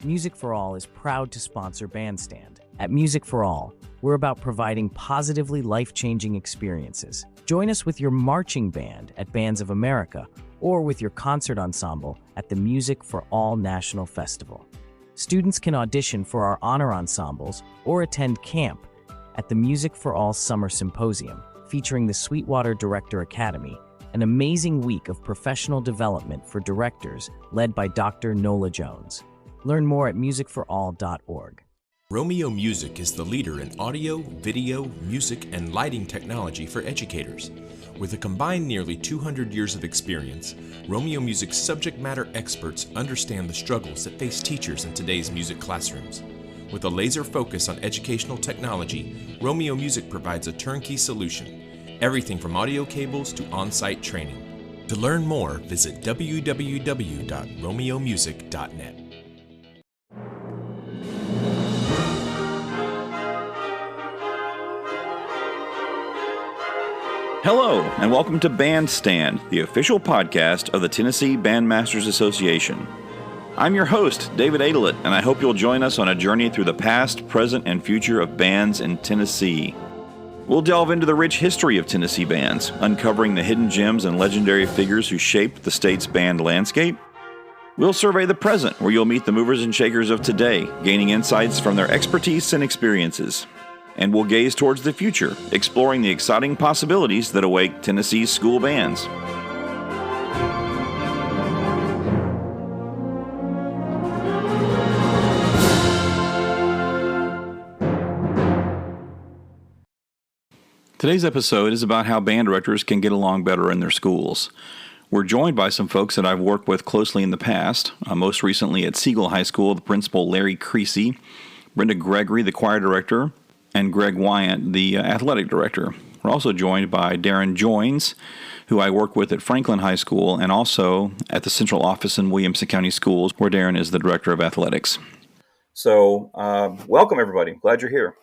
Music for All is proud to sponsor Bandstand. At Music for All, we're about providing positively life-changing experiences. Join us with your marching band at Bands of America or with your concert ensemble at the Music for All National Festival. Students can audition for our honor ensembles or attend camp at the Music for All Summer Symposium, featuring the Sweetwater Director Academy, an amazing week of professional development for directors led by Dr. Nola Jones. Learn more at musicforall.org. Romeo Music is the leader in audio, video, music, and lighting technology for educators. With a combined nearly 200 years of experience, Romeo Music's subject matter experts understand the struggles that face teachers in today's music classrooms. With a laser focus on educational technology, Romeo Music provides a turnkey solution, everything from audio cables to on-site training. To learn more, visit www.romeomusic.net. Hello, and welcome to Bandstand, the official podcast of the Tennessee Bandmasters Association. I'm your host, David Adelit, and I hope you'll join us on a journey through the past, present, and future of bands in Tennessee. We'll delve into the rich history of Tennessee bands, uncovering the hidden gems and legendary figures who shaped the state's band landscape. We'll survey the present, where you'll meet the movers and shakers of today, gaining insights from their expertise and experiences. And we'll gaze towards the future, exploring the exciting possibilities that await Tennessee's school bands. Today's episode is about how band directors can get along better in their schools. We're joined by some folks that I've worked with closely in the past, most recently at Siegel High School, the principal Larry Creasy, Brenda Gregory, the choir director, and Greg Wyant, the athletic director. We're also joined by Darrin Joins, who I work with at Franklin High School and also at the central office in Williamson County Schools, where Darrin is the director of athletics. So, welcome everybody. Glad you're here.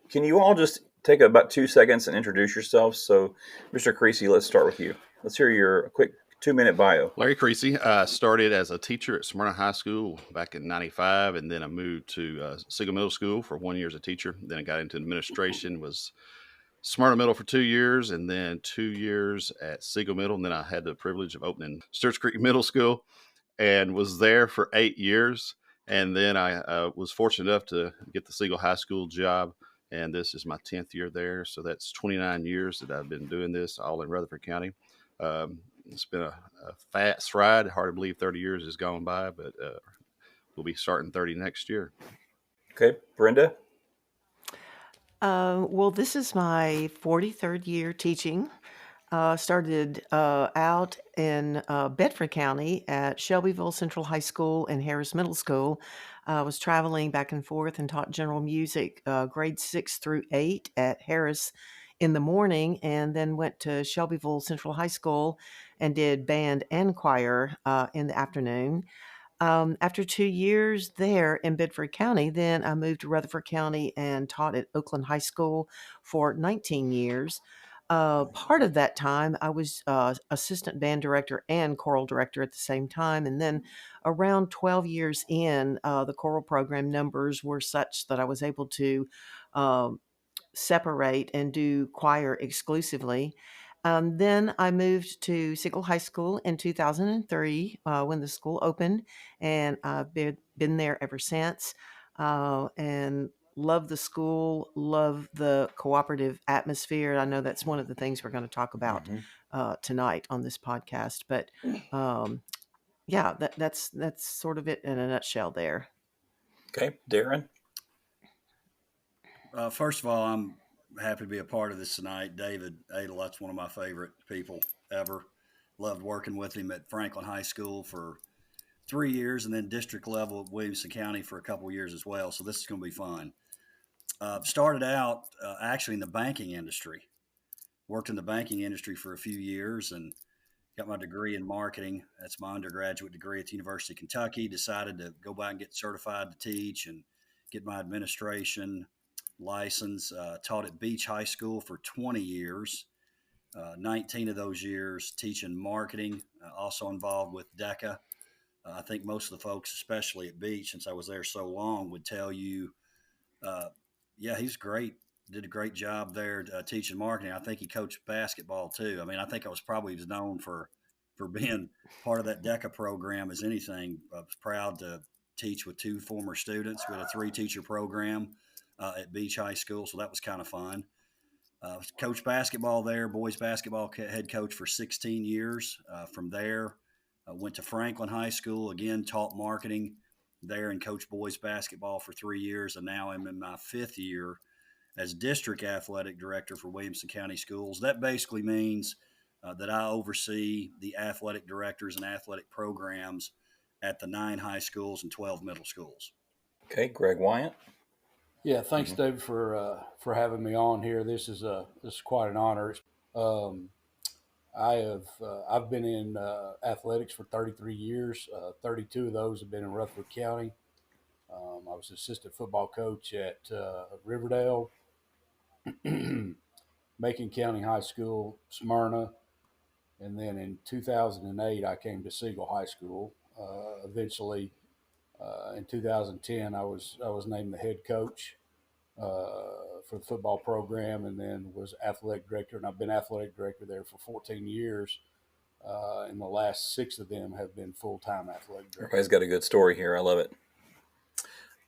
Can you all just take about 2 seconds and introduce yourselves? So, Mr. Creasy, let's start with you. Let's hear your quick 2-minute bio. Larry Creasy. I started as a teacher at Smyrna High School back in '95, and then I moved to Siegel Middle School for 1 year as a teacher. Then I got into administration, was Smyrna Middle for 2 years, and then 2 years at Siegel Middle. And then I had the privilege of opening Sturts Creek Middle School and was there for 8 years. And then I was fortunate enough to get the Siegel High School job, and this is my 10th year there. So that's 29 years that I've been doing this, all in Rutherford County. It's been a fast ride. Hard to believe 30 years has gone by, but we'll be starting 30 next year. Okay, Brenda? Well, this is my 43rd year teaching. Started out in Bedford County at Shelbyville Central High School and Harris Middle School. I was traveling back and forth and taught general music grades 6 through 8 at Harris in the morning, and then went to Shelbyville Central High School and did band and choir in the afternoon. After 2 years there in Bedford County, then I moved to Rutherford County and taught at Oakland High School for 19 years. Part of that time, I was assistant band director and choral director at the same time. And then around 12 years in, the choral program numbers were such that I was able to separate and do choir exclusively. Then I moved to Siegel High School in 2003 when the school opened, and I've been there ever since. And love the school, love the cooperative atmosphere. I know that's one of the things we're going to talk about tonight on this podcast. But yeah, that's sort of it in a nutshell there. Okay, Darrin? First of all, I'm happy to be a part of this tonight. David Adel, that's one of my favorite people ever. Loved working with him at Franklin High School for 3 years and then district level at Williamson County for a couple of years as well. So this is going to be fun. Started out actually in the banking industry. Worked in the banking industry for a few years and got my degree in marketing. That's my undergraduate degree at the University of Kentucky. Decided to go back and get certified to teach and get my administration license. Taught at Beach High School for 20 years, 19 of those years teaching marketing, also involved with DECA, I think most of the folks, especially at Beach, since I was there so long, would tell you, yeah, he's great. Did a great job there teaching marketing. I think he coached basketball too. I mean, I think I was probably known for being part of that DECA program as anything. I was proud to teach with 2 former students. We had a 3-teacher program at Beach High School, so that was kind of fun. Coached basketball there, boys basketball head coach for 16 years. From there, went to Franklin High School, again, taught marketing there and coached boys basketball for 3 years. And now I'm in my 5th year as district athletic director for Williamson County Schools. That basically means that I oversee the athletic directors and athletic programs at the 9 high schools and 12 middle schools. Okay, Greg Wyant. Yeah, thanks, David, for having me on here. This is quite an honor. I've been in athletics for 33 years. 32 of those have been in Rutherford County. I was assistant football coach at Riverdale, Macon County High School, Smyrna, and then in 2008 I came to Siegel High School. Eventually, in 2010, I was named the head coach for the football program, and then was athletic director. And I've been athletic director there for 14 years. And the last 6 of them have been full-time athletic director. Everybody's got a good story here. I love it.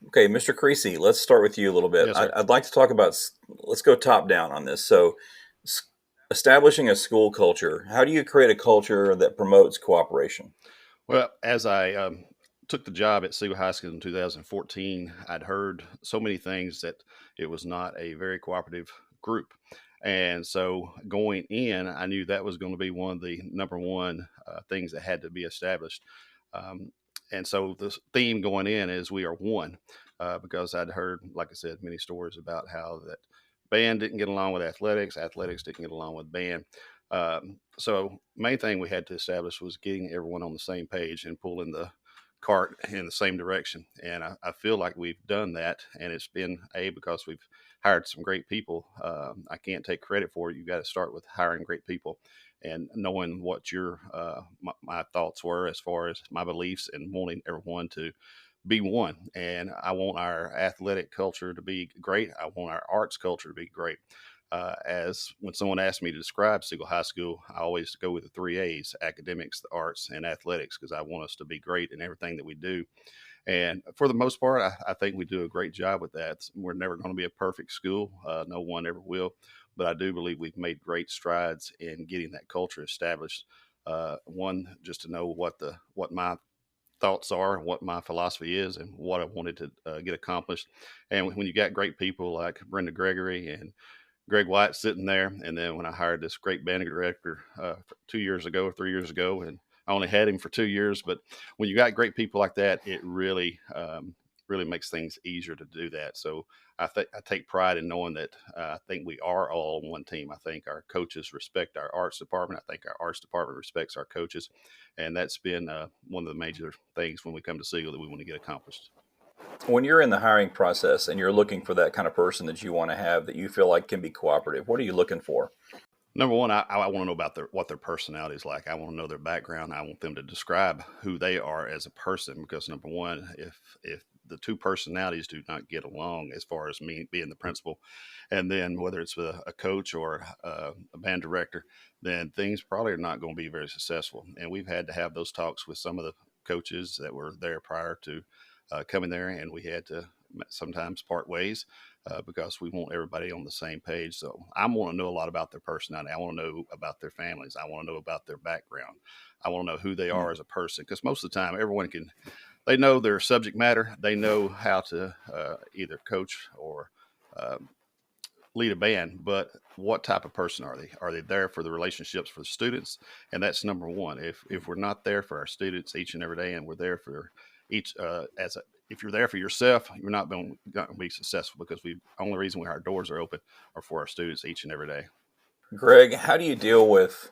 Okay, Mr. Creasy, let's start with you a little bit. Yes, sir. I'd like to talk about, let's go top down on this. So establishing a school culture, how do you create a culture that promotes cooperation? Well, as I took the job at Siegel High School in 2014, I'd heard so many things that it was not a very cooperative group. And so going in, I knew that was going to be one of the number one things that had to be established. And so the theme going in is we are one, because I'd heard, like I said, many stories about how that band didn't get along with athletics, athletics didn't get along with band. So main thing we had to establish was getting everyone on the same page and pulling the cart in the same direction. And I feel like we've done that, and it's been because we've hired some great people. I can't take credit for it. You got to start with hiring great people and knowing what your my thoughts were as far as my beliefs, and wanting everyone to be one. And I want our athletic culture to be great. I want our arts culture to be great. As when someone asks me to describe Siegel High School, I always go with the 3 A's: academics, the arts, and athletics, because I want us to be great in everything that we do. And for the most part, I think we do a great job with that. We're never going to be a perfect school. No one ever will. But I do believe we've made great strides in getting that culture established. One, just to know what my thoughts are, what my philosophy is, and what I wanted to get accomplished. And when you got great people like Brenda, Gregory, and Greg White sitting there, and then when I hired this great band director 2 years ago or 3 years ago, and I only had him for 2 years, but when you got great people like that, it really makes things easier to do that. So I take pride in knowing that I think we are all on one team. I think our coaches respect our arts department. I think our arts department respects our coaches, and that's been one of the major things when we come to Siegel that we want to get accomplished. When you're in the hiring process and you're looking for that kind of person that you want to have that you feel like can be cooperative, what are you looking for? Number one, I want to know about what their personality is like. I want to know their background. I want them to describe who they are as a person, because number one, if the 2 personalities do not get along, as far as me being the principal, and then whether it's a coach or a band director, then things probably are not going to be very successful. And we've had to have those talks with some of the coaches that were there prior to coming there, and we had to sometimes part ways. Because we want everybody on the same page. So I want to know a lot about their personality. I want to know about their families. I want to know about their background. I want to know who they are as a person, because most of the time everyone they know their subject matter. They know how to either coach or lead a band, but what type of person are they? Are they there for the relationships for the students? And that's number one. If we're not there for our students each and every day, and we're there for each if you're there for yourself, you're not going to be successful, because the only reason our doors are open are for our students each and every day. Greg, how do you deal with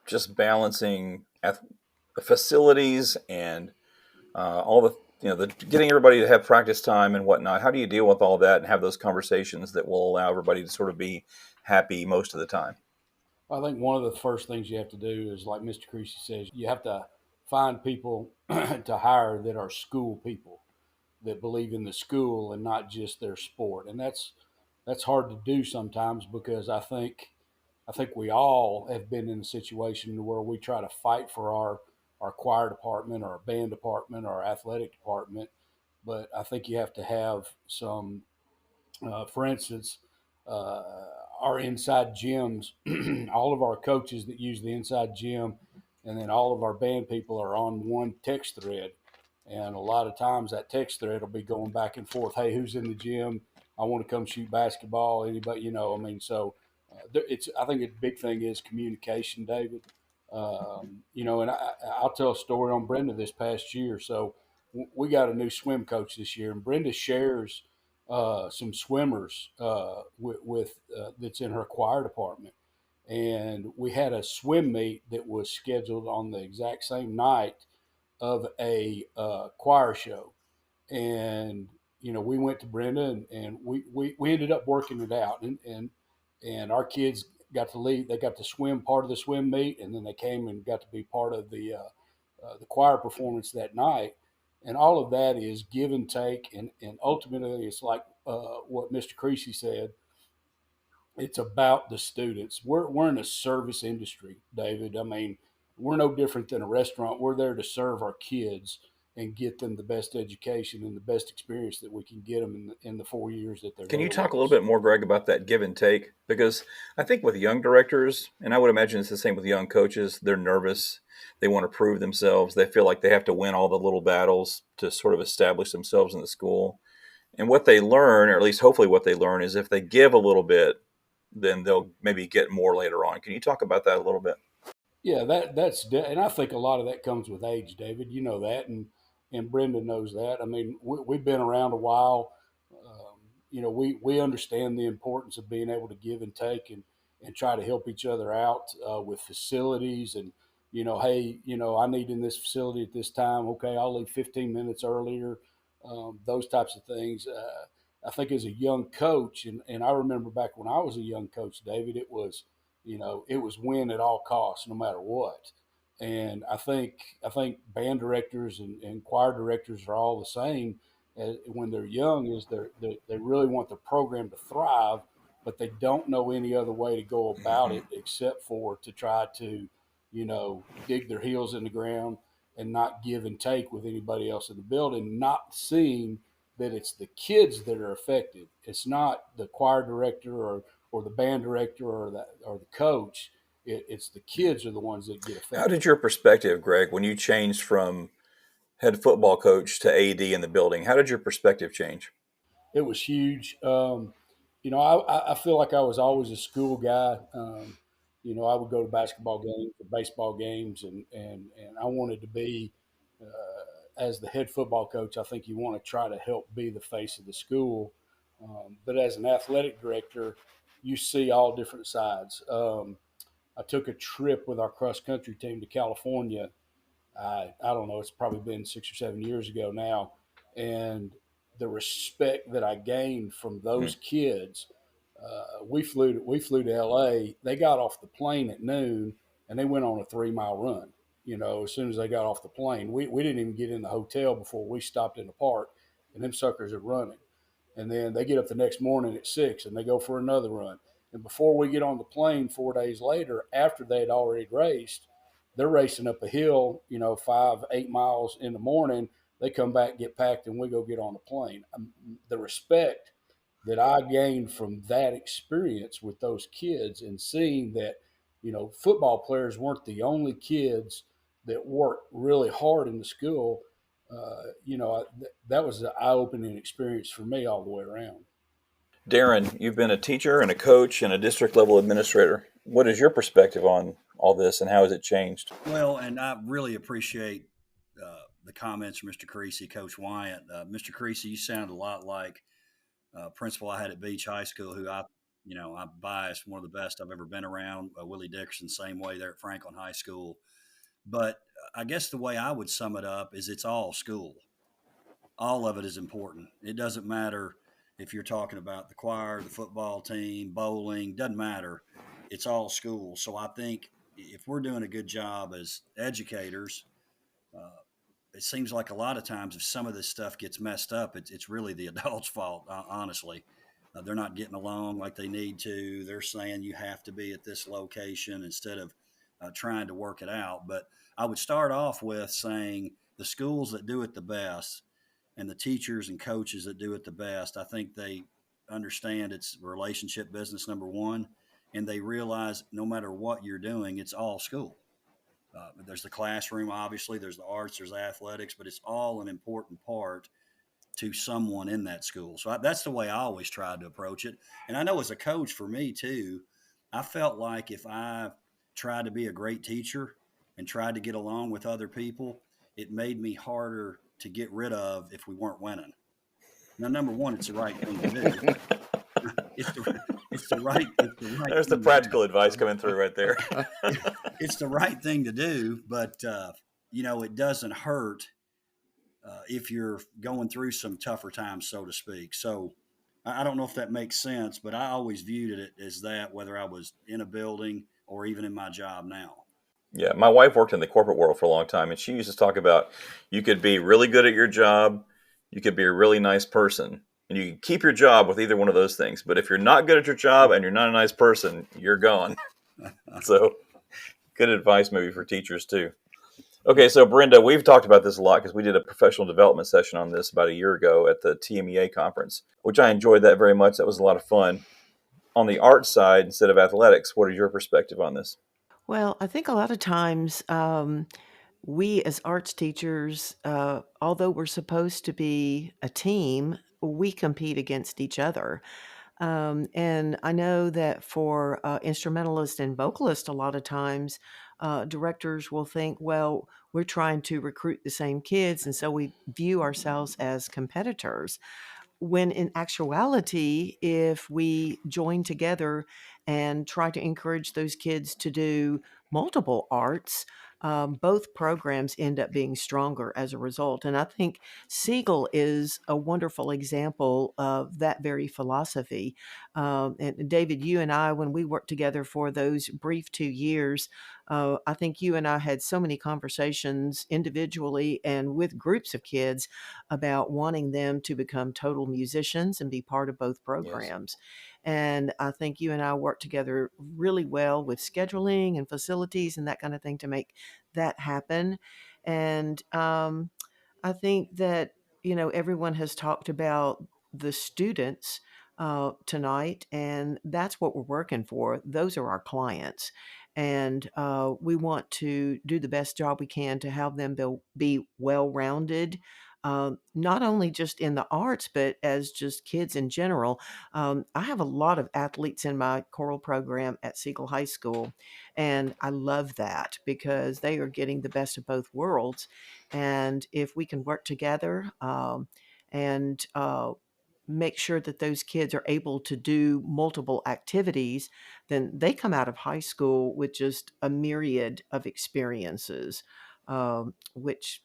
just balancing facilities and all the getting everybody to have practice time and whatnot? How do you deal with all that and have those conversations that will allow everybody to sort of be happy most of the time? I think one of the first things you have to do is, like Mr. Creasy says, you have to find people to hire that are school people, that believe in the school and not just their sport. And that's hard to do sometimes, because I think we all have been in a situation where we try to fight for our choir department or our band department or our athletic department. But I think you have to have some, for instance, uh, our inside gyms, all of our coaches that use the inside gym, and then all of our band people are on one text thread. And a lot of times that text thread will be going back and forth. Hey, who's in the gym? I want to come shoot basketball. Anybody, so I think a big thing is communication, David. And I'll tell a story on Brenda this past year. So we got a new swim coach this year, and Brenda shares some swimmers that's in her choir department. And we had a swim meet that was scheduled on the exact same night of a choir show. And we went to Brenda, and we ended up working it out, and our kids got to lead. They got to swim part of the swim meet, and then they came and got to be part of the choir performance that night. And all of that is give and take, and ultimately it's like what Mr. Creasy said. It's about the students. We're in a service industry, David. I mean, we're no different than a restaurant. We're there to serve our kids and get them the best education and the best experience that we can get them in the 4 years that they're Can you there talk with a little us. bit more, Greg, about that give and take? Because I think with young directors, and I would imagine it's the same with young coaches, they're nervous. They want to prove themselves. They feel like they have to win all the little battles to sort of establish themselves in the school. And what they learn, or at least hopefully what they learn, is if they give a little bit, then they'll maybe get more later on. Can you talk about that a little bit? Yeah, and I think a lot of that comes with age, David. You know that, and Brenda knows that. I mean, we've been around a while. We understand the importance of being able to give and take, and try to help each other out with facilities. And hey, I need in this facility at this time. Okay, I'll leave 15 minutes earlier. Those types of things. I think as a young coach, and I remember back when I was a young coach, David, it was win at all costs, no matter what. And I think band directors and choir directors are all the same. When they're young, is they really want the program to thrive, but they don't know any other way to go about it except for to try to, dig their heels in the ground and not give and take with anybody else in the building, not seeing that it's the kids that are affected. It's not the choir director or the band director or the coach. It's the kids are the ones that get How affected. did your perspective, Greg, when you changed from head football coach to AD in the building, how did your perspective change? It was huge. I feel like I was always a school guy. I would go to basketball games, or baseball games, and I wanted to be, as the head football coach, I think you want to try to help be the face of the school. But as an athletic director, you see all different sides. I took a trip with our cross country team to California. I don't know, it's probably been 6 or 7 years ago now. And the respect that I gained from Hmm. those kids, we flew to LA. They got off the plane at noon and they went on a 3 mile run. As soon as they got off the plane, we didn't even get in the hotel before we stopped in the park, and them suckers are running. And then they get up the next morning at 6 and they go for another run. And before we get on the plane 4 days later, after they'd already raced, they're racing up a hill, 5, 8 miles in the morning. They come back, get packed, and we go get on the plane. The respect that I gained from that experience with those kids, and seeing that, football players weren't the only kids that worked really hard in the school. That was an eye-opening experience for me all the way around. Darrin, you've been a teacher and a coach and a district level administrator. What is your perspective on all this and how has it changed? Well, and I really appreciate the comments from Mr. Creasy, Coach Wyant. Mr. Creasy, you sound a lot like principal I had at Beach High School, who I'm biased, one of the best I've ever been around. Willie Dickerson, same way there at Franklin High School. But I guess the way I would sum it up is it's all school. All of it is important. It doesn't matter if you're talking about the choir, the football team, bowling, doesn't matter. It's all school. So I think if we're doing a good job as educators, it seems like a lot of times if some of this stuff gets messed up, it's really the adults' fault, honestly. They're not getting along like they need to. They're saying you have to be at this location instead of trying to work it out. But I would start off with saying the schools that do it the best and the teachers and coaches that do it the best, I think they understand it's relationship business, number one, and they realize no matter what you're doing, it's all school. There's the classroom, obviously, there's the arts, there's athletics, but it's all an important part to someone in that school. So that's the way I always tried to approach it. And I know as a coach for me too, I felt like if I tried to be a great teacher and tried to get along with other people, it made me harder to get rid of if we weren't winning. Now, number one, it's the right thing to do. It's the right. There's the practical advice coming through right there. It's the right thing to do, but it doesn't hurt if you're going through some tougher times, so to speak. So I don't know if that makes sense, but I always viewed it as that, whether I was in a building or even in my job now. Yeah, my wife worked in the corporate world for a long time, and she used to talk about you could be really good at your job, you could be a really nice person, and you can keep your job with either one of those things. But if you're not good at your job and you're not a nice person, you're gone. So good advice maybe for teachers too. Okay, so Brenda, we've talked about this a lot because we did a professional development session on this about a year ago at the TMEA conference, which I enjoyed that very much. That was a lot of fun. On the art side, instead of athletics, what is your perspective on this? Well, I think a lot of times we as arts teachers, although we're supposed to be a team, we compete against each other. And I know that for instrumentalists and vocalists, a lot of times directors will think, well, we're trying to recruit the same kids, and so we view ourselves as competitors. When in actuality, if we join together and try to encourage those kids to do multiple arts, both programs end up being stronger as a result. And I think Siegel is a wonderful example of that very philosophy. And David, you and I, when we worked together for those brief 2 years, I think you and I had so many conversations individually and with groups of kids about wanting them to become total musicians and be part of both programs. Yes. And I think you and I worked together really well with scheduling and facilities and that kind of thing to make that happen. And I think that, everyone has talked about the students tonight, and that's what we're working for. Those are our clients. And we want to do the best job we can to have them be well-rounded, not only just in the arts, but as just kids in general. I have a lot of athletes in my choral program at Siegel High School, and I love that because they are getting the best of both worlds. And if we can work together and make sure that those kids are able to do multiple activities, then they come out of high school with just a myriad of experiences, which,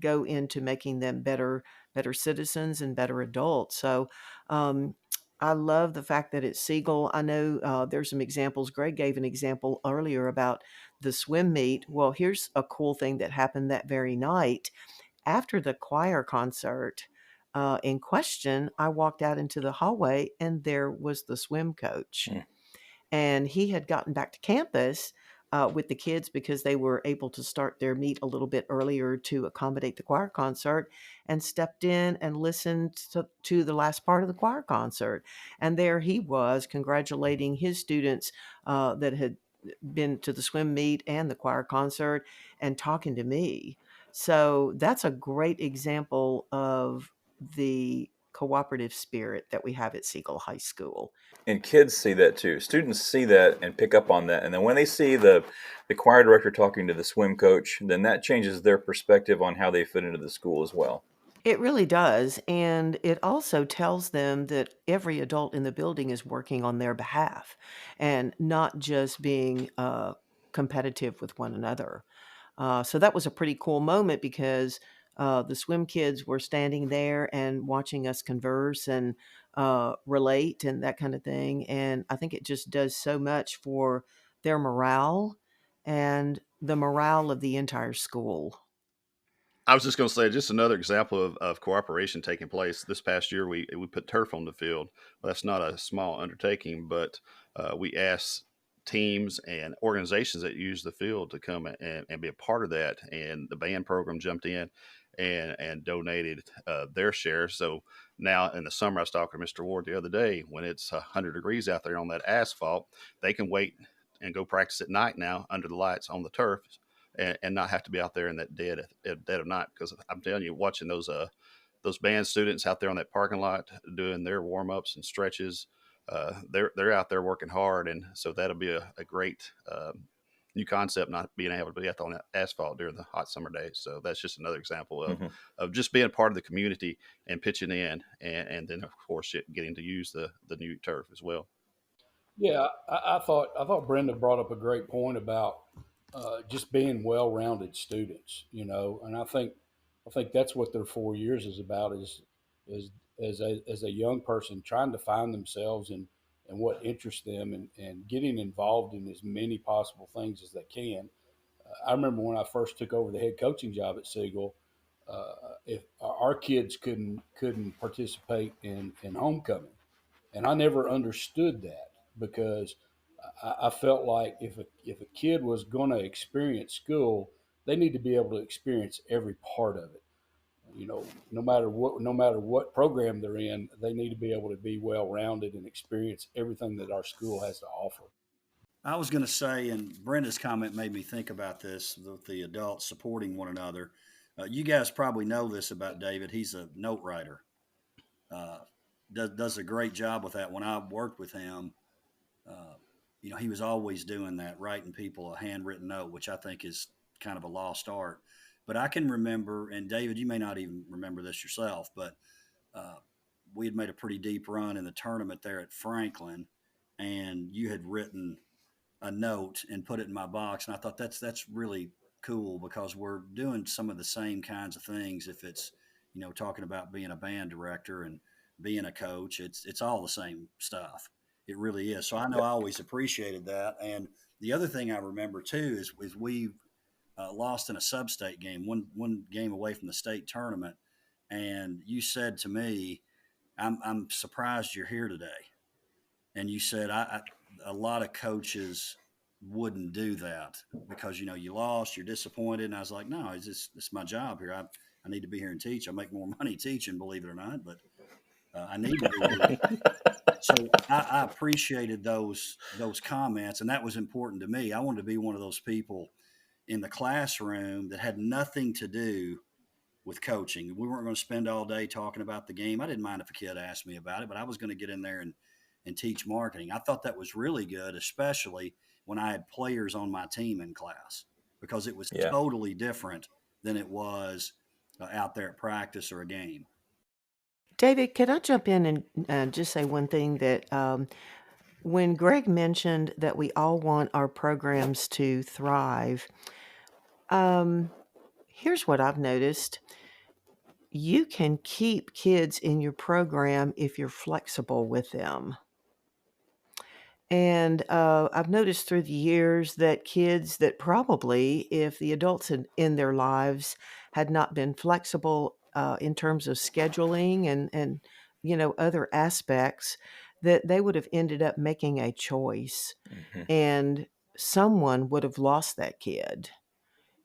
go into making them better citizens and better adults. So I love the fact that it's Siegel. I know there's some examples. Greg gave an example earlier about the swim meet. Well, here's a cool thing that happened that very night. After the choir concert in question, I walked out into the hallway and there was the swim coach. And he had gotten back to campus with the kids because they were able to start their meet a little bit earlier to accommodate the choir concert, and stepped in and listened to the last part of the choir concert. And there he was congratulating his students that had been to the swim meet and the choir concert and talking to me. So that's a great example of the cooperative spirit that we have at Siegel High School. And kids see that too. Students see that and pick up on that. And then when they see the choir director talking to the swim coach, then that changes their perspective on how they fit into the school as well. It really does. And it also tells them that every adult in the building is working on their behalf and not just being competitive with one another. So that was a pretty cool moment because the swim kids were standing there and watching us converse and relate and that kind of thing. And I think it just does so much for their morale and the morale of the entire school. I was just going to say, just another example of cooperation taking place. This past year, we put turf on the field. Well, that's not a small undertaking, but we asked teams and organizations that use the field to come and be a part of that. And the band program jumped in and donated their share. So now in the summer, I was talking to Mr. Ward the other day, when it's 100 degrees out there on that asphalt, they can wait and go practice at night now under the lights on the turf, and not have to be out there in that dead of night. Because I'm telling you, watching those band students out there on that parking lot doing their warm ups and stretches, they're out there working hard, and so that'll be a great new concept, not being able to be out on that asphalt during the hot summer days. So that's just another example of just being part of the community and pitching in, and then of course getting to use the new turf as well. Yeah, I thought Brenda brought up a great point about just being well-rounded students, and I think that's what their 4 years is about, is as a young person trying to find themselves and what interests them, and getting involved in as many possible things as they can. I remember when I first took over the head coaching job at Siegel, if our kids couldn't participate in homecoming, and I never understood that, because I felt like if a kid was going to experience school, they need to be able to experience every part of it. No matter what program they're in, they need to be able to be well rounded and experience everything that our school has to offer. I was going to say, and Brenda's comment made me think about this, the adults supporting one another. You guys probably know this about David. He's a note writer. Uh, does a great job with that. When I worked with him, uh, he was always doing that, writing people a handwritten note, which I think is kind of a lost art. But I can remember, and David, you may not even remember this yourself, but uh, we had made a pretty deep run in the tournament there at Franklin, and you had written a note and put it in my box, and I thought that's really cool, because we're doing some of the same kinds of things. If it's talking about being a band director and being a coach, it's all the same stuff. It really is. So I know I always appreciated that. And the other thing I remember too is we lost in a sub-state game, one game away from the state tournament, and you said to me, I'm surprised you're here today. And you said, a lot of coaches wouldn't do that, because you lost, you're disappointed. And I was like, no, it's my job here. I need to be here and teach. I make more money teaching, believe it or not, but I need to be here. So I appreciated those comments, and that was important to me. I wanted to be one of those people in the classroom that had nothing to do with coaching. We weren't going to spend all day talking about the game. I didn't mind if a kid asked me about it, but I was going to get in there and teach marketing. I thought that was really good, especially when I had players on my team in class, because it was totally different than it was out there at practice or a game. David, could I jump in and just say one thing that when Greg mentioned that we all want our programs to thrive, here's what I've noticed. You can keep kids in your program if you're flexible with them. And I've noticed through the years that kids that probably, if the adults in their lives had not been flexible in terms of scheduling and other aspects, that they would have ended up making a choice, and someone would have lost that kid.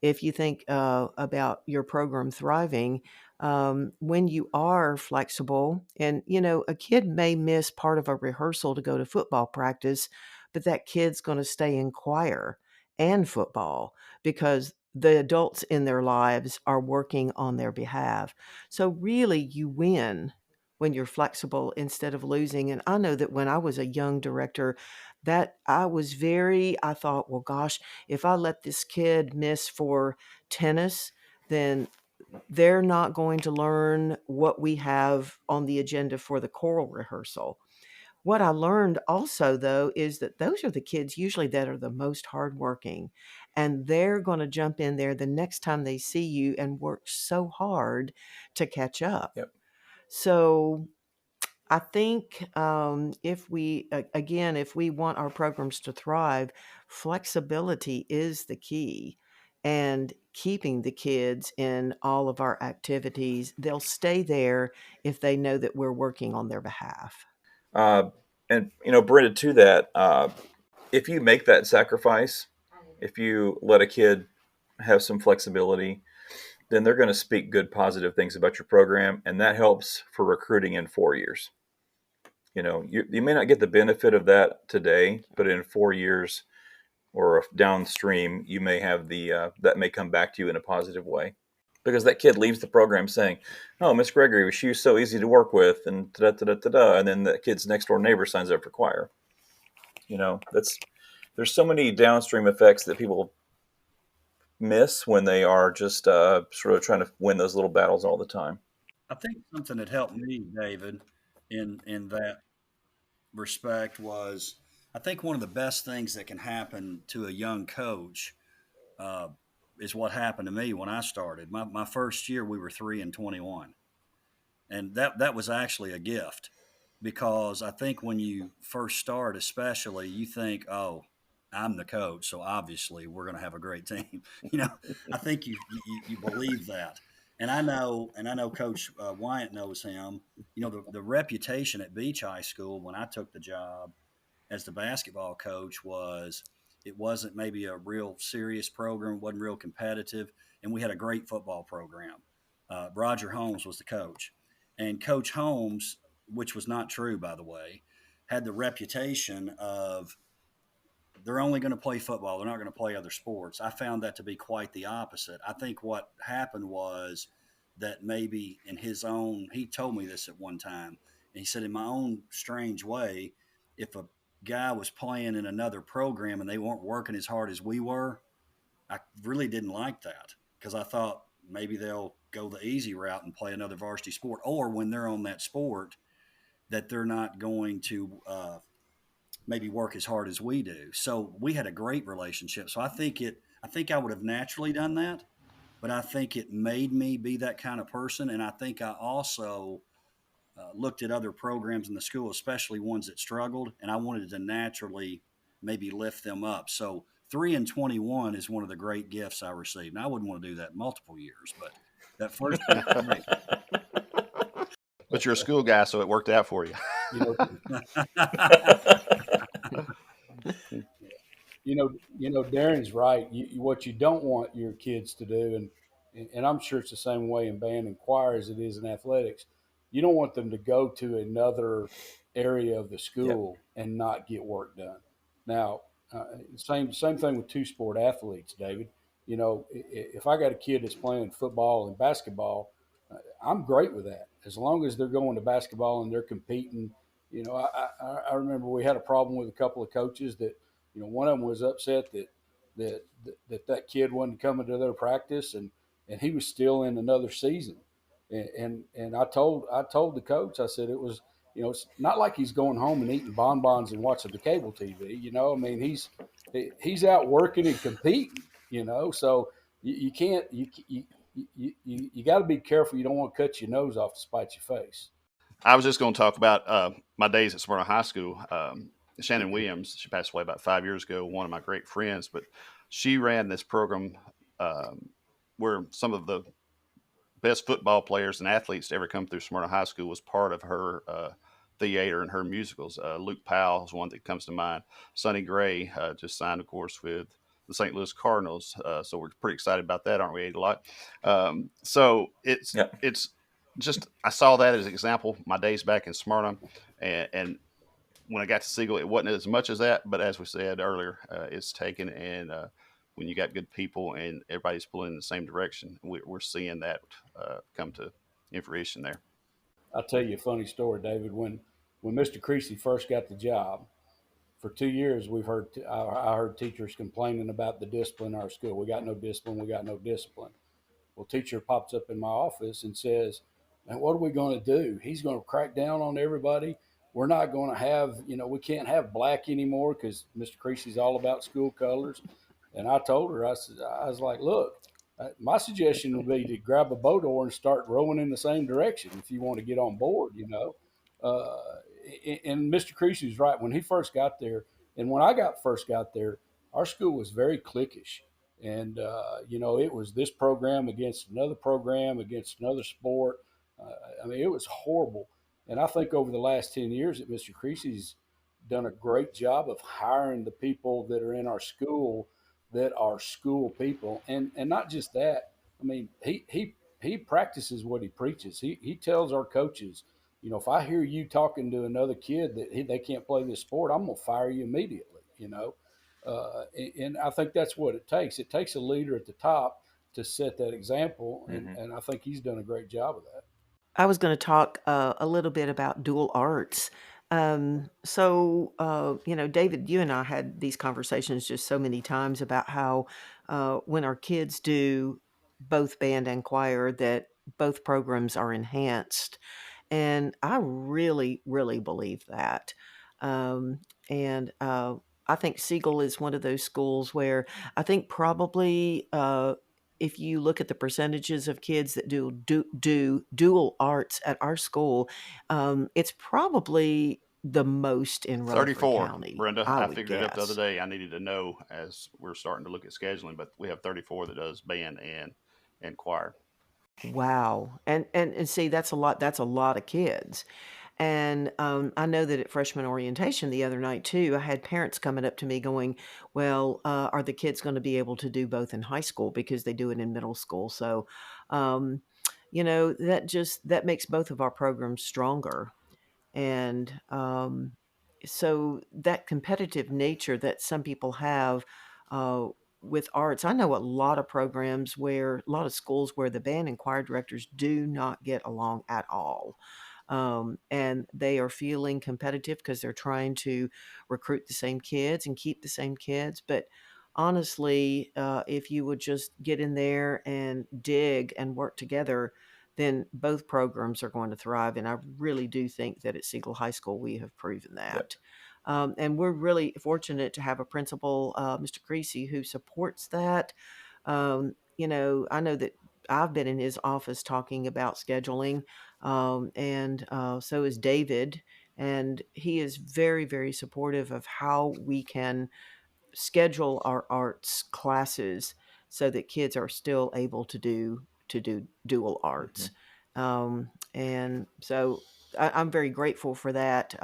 If you think about your program thriving, when you are flexible, and a kid may miss part of a rehearsal to go to football practice, but that kid's going to stay in choir and football because the adults in their lives are working on their behalf. So really, you win when you're flexible instead of losing. And I know that when I was a young director, that I thought, well, gosh, if I let this kid miss for tennis, then they're not going to learn what we have on the agenda for the choral rehearsal. What I learned also, though, is that those are the kids usually that are the most hardworking, and they're going to jump in there the next time they see you and work so hard to catch up. Yep. So I think if if we want our programs to thrive, flexibility is the key. and keeping the kids in all of our activities. They'll stay there if they know that we're working on their behalf. And Brenda, to that, if you make that sacrifice, if you let a kid have some flexibility, then they're going to speak good, positive things about your program, and that helps for recruiting in 4 years. You may not get the benefit of that today, but in 4 years or downstream, you may have that may come back to you in a positive way, because that kid leaves the program saying, "Oh, Miss Gregory, she was so easy to work with," and da da da da da, and then the kid's next door neighbor signs up for choir. There's so many downstream effects that people miss when they are just sort of trying to win those little battles all the time. I think something that helped me, David, in that respect was, I think one of the best things that can happen to a young coach uh, is what happened to me when I started. My first year, we were 3-21, and that was actually a gift, because I think when you first start, especially, you think, "Oh, I'm the coach, so obviously we're going to have a great team." I think you believe that, and I know Coach Wyant knows him. The reputation at Beach High School when I took the job as the basketball coach was, it wasn't maybe a real serious program, wasn't real competitive, and we had a great football program. Roger Holmes was the coach, and Coach Holmes, which was not true, by the way, had the reputation of, they're only going to play football, they're not going to play other sports. I found that to be quite the opposite. I think what happened was that maybe in his own, he told me this at one time, and he said, in my own strange way, if a guy was playing in another program and they weren't working as hard as we were, I really didn't like that, because I thought maybe they'll go the easy route and play another varsity sport, or when they're on that sport, that they're not going to maybe work as hard as we do. So we had a great relationship. So I think I would have naturally done that, but I think it made me be that kind of person. And I think I also looked at other programs in the school, especially ones that struggled, and I wanted to naturally maybe lift them up. So 3-21 is one of the great gifts I received. And I wouldn't want to do that multiple years, but that first year was great. But you're a school guy, so it worked out for you. You know, Darrin's right. What you don't want your kids to do, and I'm sure it's the same way in band and choir as it is in athletics. You don't want them to go to another area of the school and not get work done. Now, same thing with two sport athletes, David. If I got a kid that's playing football and basketball, I'm great with that, as long as they're going to basketball and they're competing. I remember we had a problem with a couple of coaches that, one of them was upset that kid wasn't coming to their practice, and he was still in another season. And I told the coach, I said, it was, it's not like he's going home and eating bonbons and watching the cable TV. I mean, he's out working and competing. So you can't you got to be careful. You don't want to cut your nose off to spite your face. I was just going to talk about my days at Smyrna High School. Shannon Williams, she passed away about 5 years ago, one of my great friends, but she ran this program where some of the best football players and athletes to ever come through Smyrna High School was part of her theater and her musicals. Luke Powell is one that comes to mind. Sonny Gray just signed, of course, with the St. Louis Cardinals. So we're pretty excited about that, aren't we, a lot? So it's just, I saw that as an example my days back in Smyrna, and when I got to Siegel, it wasn't as much as that, but as we said earlier, it's taken, and when you got good people and everybody's pulling in the same direction, we're seeing that come to fruition there. I'll tell you a funny story, David. When Mr. Creasy first got the job, for 2 years I heard teachers complaining about the discipline in our school. We got no discipline. We got no discipline. Well, teacher pops up in my office and says, "Man, what are we going to do? He's going to crack down on everybody. We're not going to have, we can't have black anymore because Mr. Creasy's all about school colors." And I told her, I was like, "Look, my suggestion would be to grab a boat oar and start rowing in the same direction if you want to get on board, And Mr. Creasy was right. When he first got there, and when I first got there, our school was very cliquish. And, it was this program against another program against another sport. It was horrible. And I think over the last 10 years that Mr. Creasy's done a great job of hiring the people that are in our school that are school people. And not just that. He practices what he preaches. He tells our coaches, if I hear you talking to another kid that they can't play this sport, I'm going to fire you immediately. And I think that's what it takes. It takes a leader at the top to set that example. And I think he's done a great job of that. I was going to talk a little bit about dual arts. David, you and I had these conversations just so many times about how when our kids do both band and choir, that both programs are enhanced. And I really, really believe that. Um, and I think Siegel is one of those schools where I think probably if you look at the percentages of kids that do dual arts at our school, it's probably the most in Rutherford 34, County. Brenda. I I would figured it up the other guess. day. I needed to know as we're starting to look at scheduling, but we have 34 that does band and choir. Wow. And see, that's a lot. That's a lot of kids. And I know that at freshman orientation the other night too, I had parents coming up to me going, "Well, are the kids going to be able to do both in high school because they do it in middle school?" So, um, that makes both of our programs stronger. And so that competitive nature that some people have uh, with arts, I know a lot of programs where a lot of schools where the band and choir directors do not get along at all. And they are feeling competitive because they're trying to recruit the same kids and keep the same kids. But honestly, if you would just get in there and dig and work together, then both programs are going to thrive. And I really do think that at Siegel High School, we have proven that. And we're really fortunate to have a principal, Mr. Creasy, who supports that. I know that I've been in his office talking about scheduling, and so is David. And he is very, very supportive of how we can schedule our arts classes so that kids are still able to do dual arts. And so I'm very grateful for that,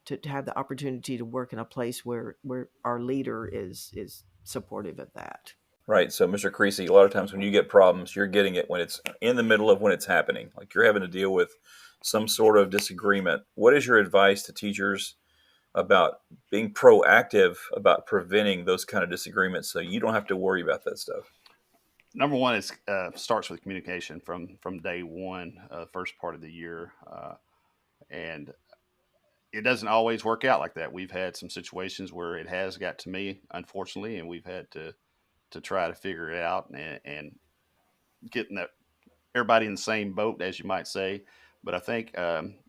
to have the opportunity to work in a place where our leader is supportive of that. Right. So, Mr. Creasy, a lot of times when you get problems, you're getting it when it's in the middle of when it's happening. Like you're having to deal with some sort of disagreement. What is your advice to teachers about being proactive about preventing those kind of disagreements so you don't have to worry about that stuff? Number one is starts with communication from day one, first part of the year, and it doesn't always work out like that. We've had some situations where it has got to me, unfortunately, and we've had to try to figure it out and getting that everybody in the same boat, as you might say. But I think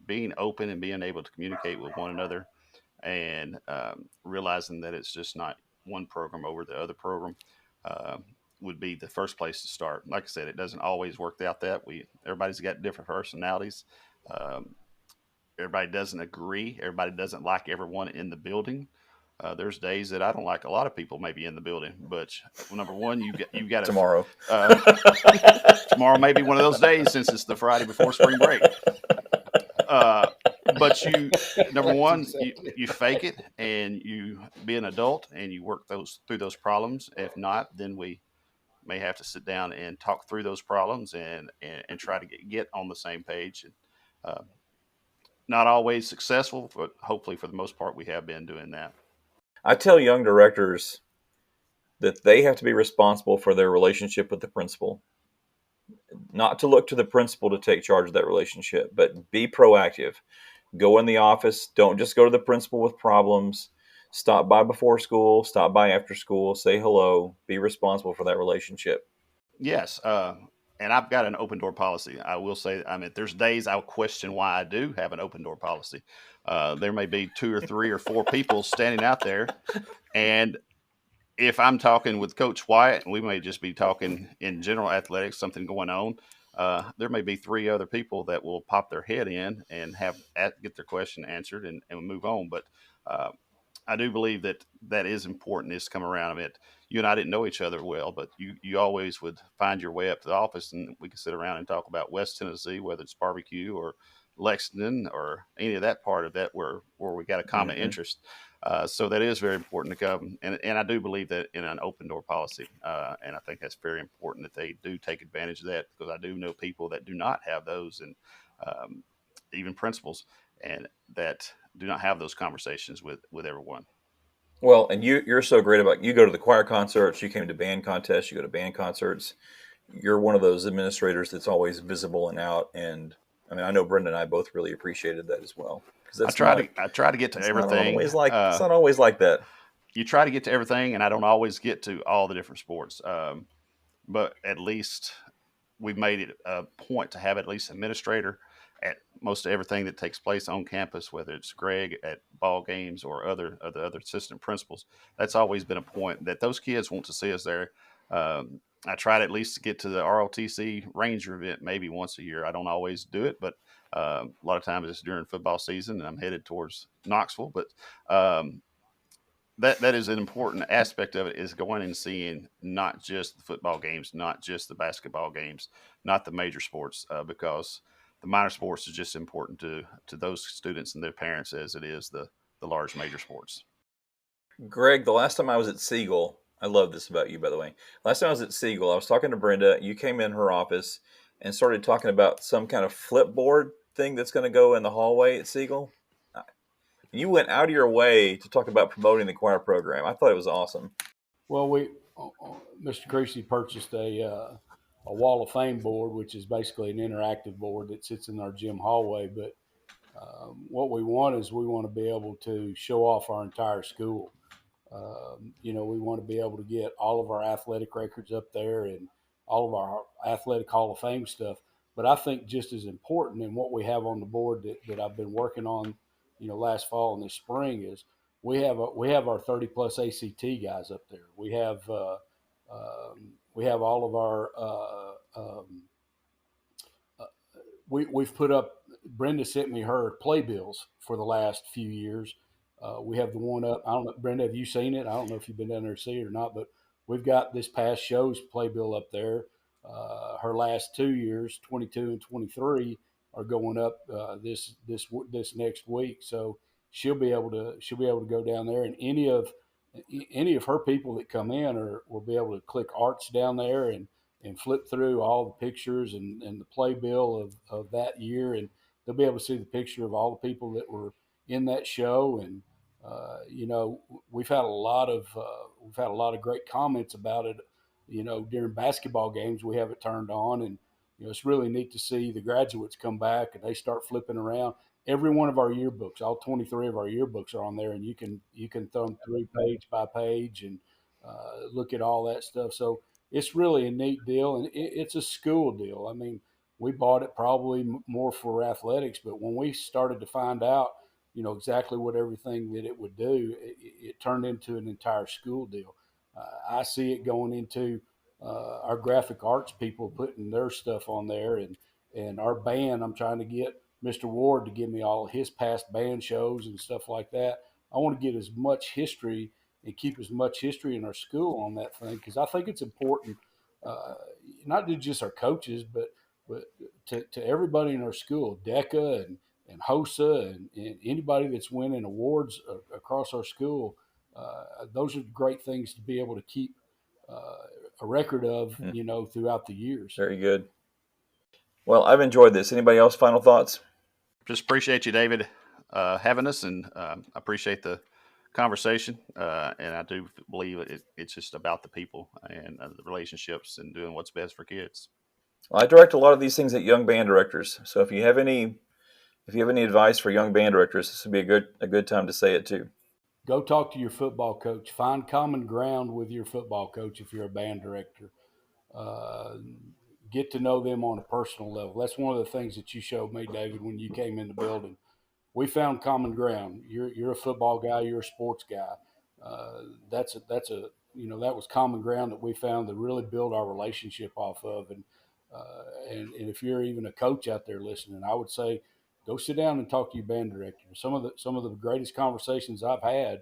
being open and being able to communicate with one another and realizing that it's just not one program over the other program uh, would be the first place to start. Like I said, it doesn't always work out that everybody's got different personalities. Um, Everybody doesn't agree. Everybody doesn't like everyone in the building. There's days that I don't like a lot of people maybe in the building, but number one, you got to Tomorrow. tomorrow may be one of those days since it's the Friday before spring break. But number one, you fake it and you be an adult and you work through those problems. If not, then we may have to sit down and talk through those problems and try to get on the same page. And, not always successful, but hopefully for the most part, we have been doing that. I tell young directors that they have to be responsible for their relationship with the principal, not to look to the principal to take charge of that relationship, but be proactive. Go in the office. Don't just go to the principal with problems. Stop by before school, stop by after school, say hello, be responsible for that relationship. Yes. And I've got an open door policy. I will say, there's days I'll question why I do have an open door policy. There may be 2 or 3 or 4 people standing out there. And if I'm talking with Coach Wyant, we may just be talking in general athletics, something going on. There may be 3 other people that will pop their head in and get their question answered and move on. But I do believe that that is important is to come around. I mean, you and I didn't know each other well, but you always would find your way up to the office, and we could sit around and talk about West Tennessee, whether it's barbecue or Lexington or any of that part of that where we got a common interest. So that is very important to come, and I do believe that in an open door policy, and I think that's very important that they do take advantage of that, because I do know people that do not have those, and um, even principals, and that do not have those conversations with everyone. Well, and you're so great about, you go to the choir concerts, you came to band contests, you go to band concerts. You're one of those administrators that's always visible and out. And I mean, I know Brenda and I both really appreciated that as well, because I try to get to it's not everything. always like it's not always like that. You try to get to everything, and I don't always get to all the different sports. But at least we've made it a point to have at least an administrator at most of everything that takes place on campus, whether it's Greg at ball games or other assistant principals. That's always been a point that those kids want to see us there. I try to at least get to the ROTC Ranger event maybe once a year. I don't always do it, but a lot of times it's during football season, and I'm headed towards Knoxville. But that is an important aspect of it, is going and seeing not just the football games, not just the basketball games, not the major sports, because the minor sports is just important to those students and their parents as it is the large major sports. Greg, the last time I was at Siegel, I love this about you, by the way. Last time I was at Siegel, I was talking to Brenda. You came in her office and started talking about some kind of flipboard thing that's going to go in the hallway at Siegel. You went out of your way to talk about promoting the choir program. I thought it was awesome. Well, Mr. Creasy purchased a Wall of Fame board, which is basically an interactive board that sits in our gym hallway. But what we want is we want to be able to show off our entire school. We want to be able to get all of our athletic records up there and all of our athletic Hall of Fame stuff. But I think just as important, and what we have on the board that I've been working on, last fall and this spring, is we have our 30 plus ACT guys up there. We have all of our we've put up. Brenda sent me her playbills for the last few years. We have the one up. I don't know, Brenda, have you seen it? I don't know if you've been down there to see it or not, but we've got this past show's playbill up there. Her last 2 years, 22 and 23, are going up this next week. So she'll be able to go down there, and any of her people that come in will be able to click arts down there and flip through all the pictures and the playbill of that year, and they'll be able to see the picture of all the people that were in that show. And we've had a lot of great comments about it. During basketball games, we have it turned on, and it's really neat to see the graduates come back and they start flipping around. Every one of our yearbooks, all 23 of our yearbooks are on there, and you can thumb through page by page and look at all that stuff. So it's really a neat deal, and it's a school deal. I mean, we bought it probably more for athletics, but when we started to find out, exactly what everything that it would do, it turned into an entire school deal. I see it going into our graphic arts people putting their stuff on there, and our band. I'm trying to get Mr. Ward to give me all his past band shows and stuff like that. I want to get as much history and keep as much history in our school on that thing, because I think it's important, not to just our coaches, but to everybody in our school, DECA and HOSA and anybody that's winning awards across our school. Those are great things to be able to keep a record of, throughout the years. Very good. Well, I've enjoyed this. Anybody else final thoughts? Just appreciate you, David, having us, and appreciate the conversation. And I do believe it's just about the people and the relationships and doing what's best for kids. Well, I direct a lot of these things at young band directors. So if you have any advice for young band directors, this would be a good time to say it too. Go talk to your football coach. Find common ground with your football coach if you're a band director. Get to know them on a personal level. That's one of the things that you showed me, David, when you came in the building. We found common ground. You're a football guy. You're a sports guy. That was common ground that we found to really build our relationship off of. And if you're even a coach out there listening, I would say go sit down and talk to your band director. Some of the greatest conversations I've had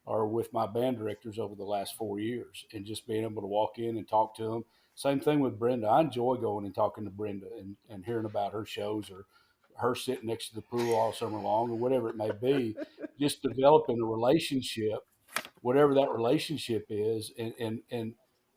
are with my band directors over the last 4 years, and just being able to walk in and talk to them. Same thing with Brenda. I enjoy going and talking to Brenda and hearing about her shows, or her sitting next to the pool all summer long, or whatever it may be. Just developing a relationship, whatever that relationship is, and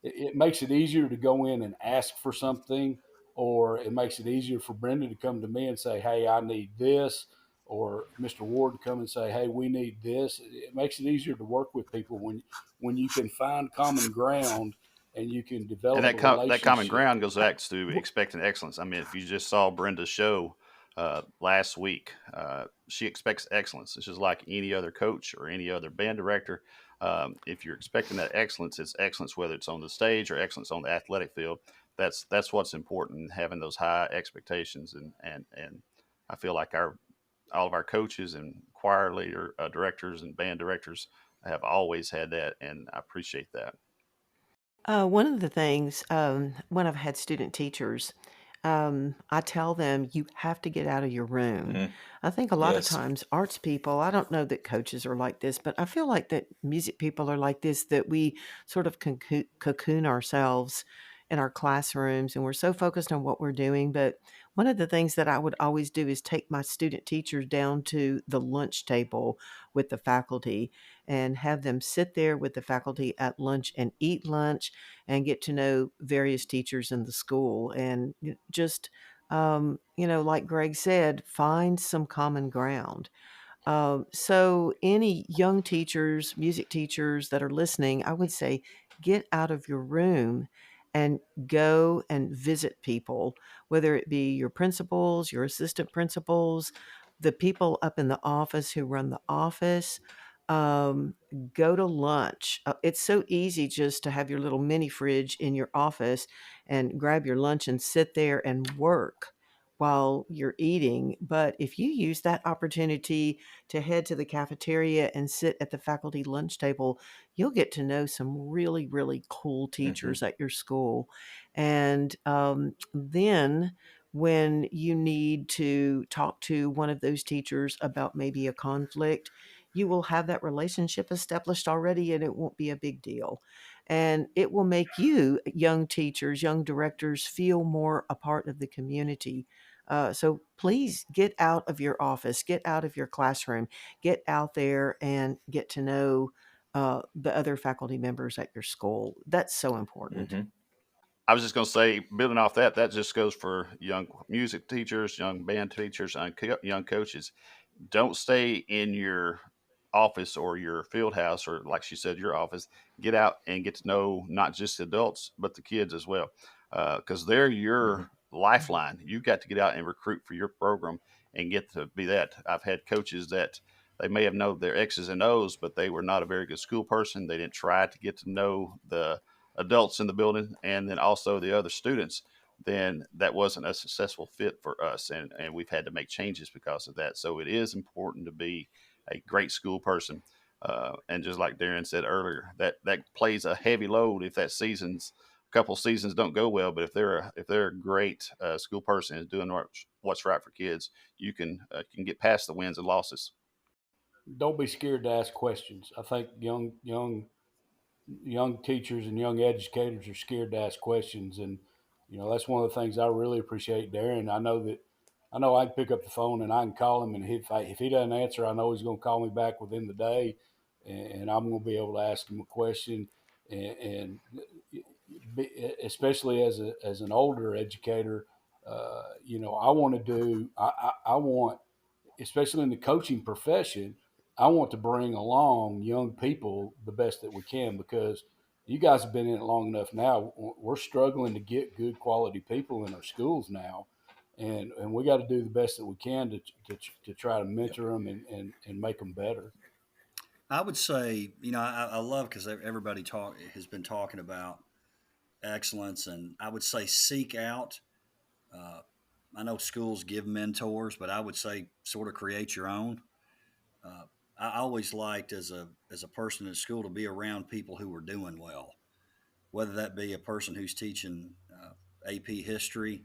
it makes it easier to go in and ask for something, or it makes it easier for Brenda to come to me and say, "Hey, I need this," or Mr. Ward to come and say, "Hey, we need this." It makes it easier to work with people when you can find common ground and you can And develop a that common relationship. ground goes back to expecting excellence. I mean, if you just saw Brenda's show last week, she expects excellence. It's just like any other coach or any other band director. If you're expecting that excellence, it's excellence whether it's on the stage or excellence on the athletic field. That's what's important, having those high expectations. And I feel like all of our coaches and choir leader directors and band directors have always had that, and I appreciate that. One of the things, when I've had student teachers, I tell them you have to get out of your room. Mhm. I think a lot of Yes. times arts people, I don't know that coaches are like this, but I feel like that music people are like this, that we sort of cocoon ourselves in our classrooms and we're so focused on what we're doing. But one of the things that I would always do is take my student teachers down to the lunch table with the faculty and have them sit there with the faculty at lunch and eat lunch and get to know various teachers in the school and just like Greg said, find some common ground. So, any young teachers, music teachers that are listening, I would say get out of your room and go and visit people, whether it be your principals, your assistant principals, the people up in the office who run the office. Um, Go to lunch. It's so easy just to have your little mini fridge in your office and grab your lunch and sit there and work while you're eating. But if you use that opportunity to head to the cafeteria and sit at the faculty lunch table, you'll get to know some really, really cool Mhm. teachers at your school. And then when you need to talk to one of those teachers about maybe a conflict, you will have that relationship established already and it won't be a big deal. And it will make you, young teachers, young directors, feel more a part of the community. So please get out of your office, get out of your classroom, get out there and get to know the other faculty members at your school. That's so important. Mhm. I was just going to say, building off that, that just goes for young music teachers, young band teachers, young coaches. Don't stay in your office or your field house, or like she said, your office. Get out and get to know not just the adults, but the kids as well. Because they're your Mhm. lifeline. You've got to get out and recruit for your program and get to be that. I've had coaches that they may have known their X's and O's, but they were not a very good school person. They didn't try to get to know the adults in the building and then also the other students. Then that wasn't a successful fit for us. And we've had to make changes because of that. So it is important to be a great school person. And just like Darrin said earlier, that plays a heavy load if that season's couple seasons don't go well. But if they're a great school person is doing what's right for kids, you can get past the wins and losses. Don't be scared to ask questions. I think young teachers and young educators are scared to ask questions, and that's one of the things I really appreciate Darrin. I know I can pick up the phone and I can call him, and if he doesn't answer, I know he's going to call me back within the day, and I'm going to be able to ask him a question, and especially as an older educator, I want to do I want, especially in the coaching profession, I want to bring along young people the best that we can, because you guys have been in it long enough now. We're struggling to get good quality people in our schools now. And we got to do the best that we can to try to Yep. mentor them and make them better. I would say, I love, because everybody has been talking about excellence, and I would say seek out. Uh, I know schools give mentors, but I would say sort of create your own. Uh, I always liked, as a person in school, to be around people who were doing well, whether that be a person who's teaching AP history,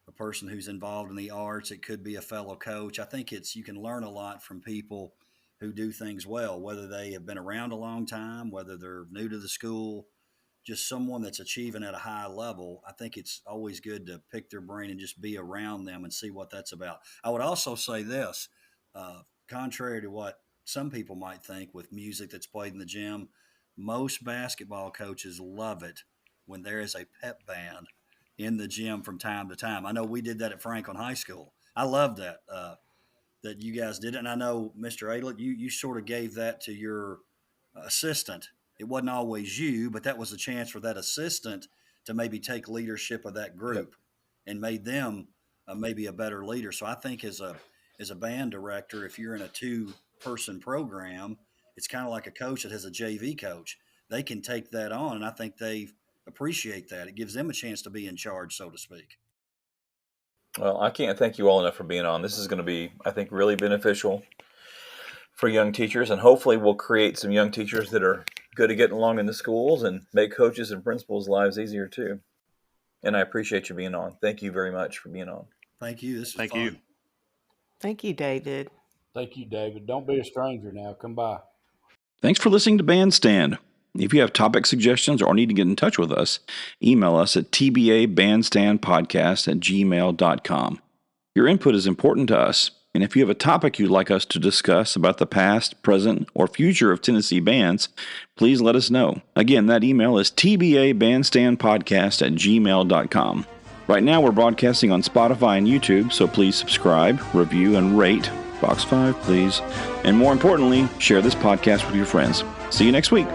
a person who's involved in the arts. It could be a fellow coach. I think you can learn a lot from people who do things well, whether they have been around a long time, whether they're new to the school, just someone that's achieving at a high level. I think it's always good to pick their brain and just be around them and see what that's about. I would also say this, contrary to what some people might think with music that's played in the gym, most basketball coaches love it when there is a pep band in the gym from time to time. I know we did that at Franklin High School. I love that, that you guys did it. And I know, Mr. Aylett, you sort of gave that to your assistant. It wasn't always you, but that was a chance for that assistant to maybe take leadership of that group and made them maybe a better leader. So I think as a band director, if you're in a 2-person program, it's kind of like a coach that has a JV coach. They can take that on, and I think they appreciate that. It gives them a chance to be in charge, so to speak. Well, I can't thank you all enough for being on. This is going to be, I think, really beneficial for young teachers, and hopefully we'll create some young teachers that are good at getting along in the schools and make coaches and principals' lives easier too. And I appreciate you being on. Thank you very much for being on. Thank you. This was Thank fun. you. Thank you, David. Thank you, David. Don't be a stranger now. Come by. Thanks for listening to Bandstand. If you have topic suggestions or need to get in touch with us, email us at tbabandstandpodcast@gmail.com. Your input is important to us, and if you have a topic you'd like us to discuss about the past, present, or future of Tennessee bands, please let us know. Again, that email is tbabandstandpodcast@gmail.com. Right now we're broadcasting on Spotify and YouTube, so please subscribe, review, and rate. Box 5, please. And more importantly, share this podcast with your friends. See you next week.